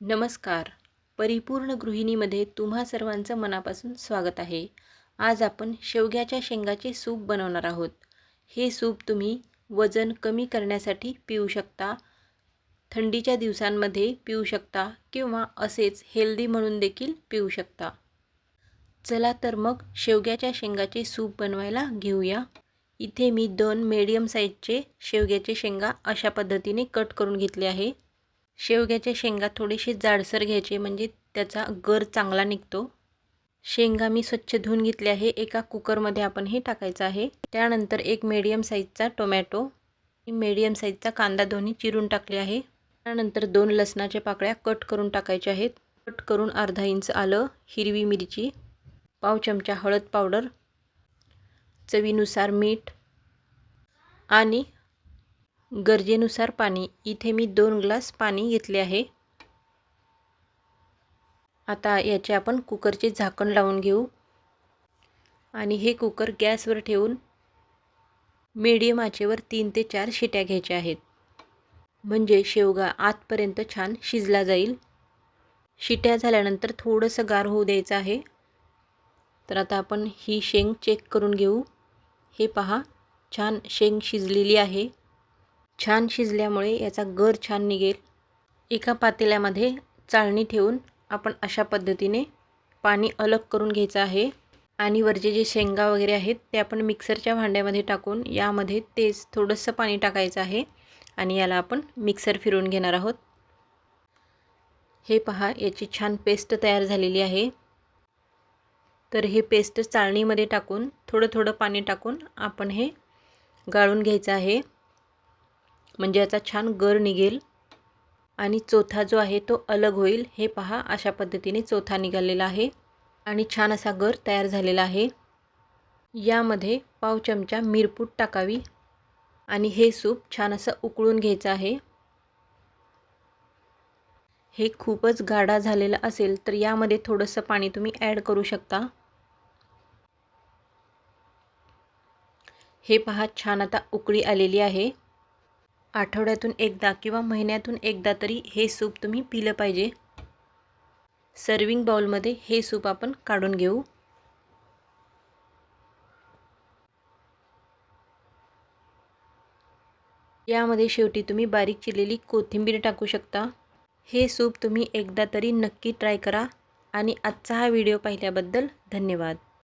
नमस्कार. परिपूर्ण गृहिणीमध्ये तुम्हा सर्वांचं मनापासून स्वागत आहे. आज आपण शेवग्याच्या शेंगाचे सूप बनवणार आहोत. हे सूप तुम्ही वजन कमी करण्यासाठी पिऊ शकता, थंडीच्या दिवसांमध्ये पिऊ शकता किंवा असेच हेल्दी म्हणून देखील पिऊ शकता. चला तर मग शेवग्याच्या शेंगाचे सूप बनवायला घेऊया. इथे मी 2 मीडियम साईजचे शेवग्याचे शेंगा अशा पद्धतीने कट करून घेतले आहे. शेवग्याच्या शेंगा थोडेसे जाडसर घ्यायचे म्हणजे त्याचा गर चांगला निघतो. शेंगा मी स्वच्छ धुवून घेतले आहे. एका कुकरमध्ये आपण हे टाकायचं आहे. त्यानंतर एक मीडियम साईजचा टोमॅटो, मीडियम साईजचा कांदा दोन्ही चिरून टाकले आहे. त्यानंतर 2 लसणाच्या पाकळ्या कट करून टाकायच्या आहेत. कट करून अर्धा इंच आलं, हिरवी मिरची, पाव चमचा हळद पावडर, चवीनुसार मीठ आणि गरजेनुसार पाणी. इथे मी 2 ग्लास पाणी घेतले आहे. आता याचे आपण कुकरचे झाकण लावून घेऊ आणि हे कुकर गॅसवर ठेवून मीडियम आचेवर 3 ते 4 शिट्या घ्यायच्या आहेत. म्हणजे शेवगा आतपर्यंत छान शिजला जाईल. शिट्या झाल्यानंतर थोडंसं गार होऊ द्यायचं आहे. तर आता आपण ही शेंग चेक करून घेऊ. हे पहा, छान शेंग शिजलेली आहे. छान शिजल्यामुळे याचा गर छान निघेल. एका पातेल्यामध्ये चाळणी ठेवून आपण अशा पद्धतीने पाणी अलग करून घ्यायचं आहे आणि वरचे जे शेंगा वगैरे आहेत ते आपण मिक्सरच्या भांड्यामध्ये टाकून यामध्ये तेच थोडंसं पाणी टाकायचं आहे आणि याला आपण मिक्सर फिरवून घेणार आहोत. हे पहा, याची छान पेस्ट तयार झालेली आहे. तर हे पेस्ट चाळणीमध्ये टाकून थोडं थोडं पाणी टाकून आपण हे गाळून घ्यायचं आहे. म्हणजे याचा छान गर निघेल आणि चोथा जो आहे तो अलग होईल. हे पहा, अशा पद्धतीने चोथा निघालेला आहे आणि छान असा गर तयार झालेला आहे. यामध्ये पाव चमचा मिरपूड टाकावी आणि हे सूप छान असं उकळून घ्यायचं आहे. हे खूपच गाढा झालेलं असेल तर यामध्ये थोडंसं पाणी तुम्ही ॲड करू शकता. हे पहा, छान आता उकळी आलेली आहे. आठवड्यातून एकदा किंवा महिन्यातून एकदा तरी हे सूप तुम्ही पिलं पाहिजे. सर्विंग बाउलमध्ये हे सूप आपण काढून घेऊ. यामध्ये शेवटी तुम्ही बारीक चिरलेली कोथिंबीर टाकू शकता. हे सूप तुम्ही एकदा तरी नक्की ट्राय करा आणि आजचा हा व्हिडिओ पाहिल्याबद्दल धन्यवाद.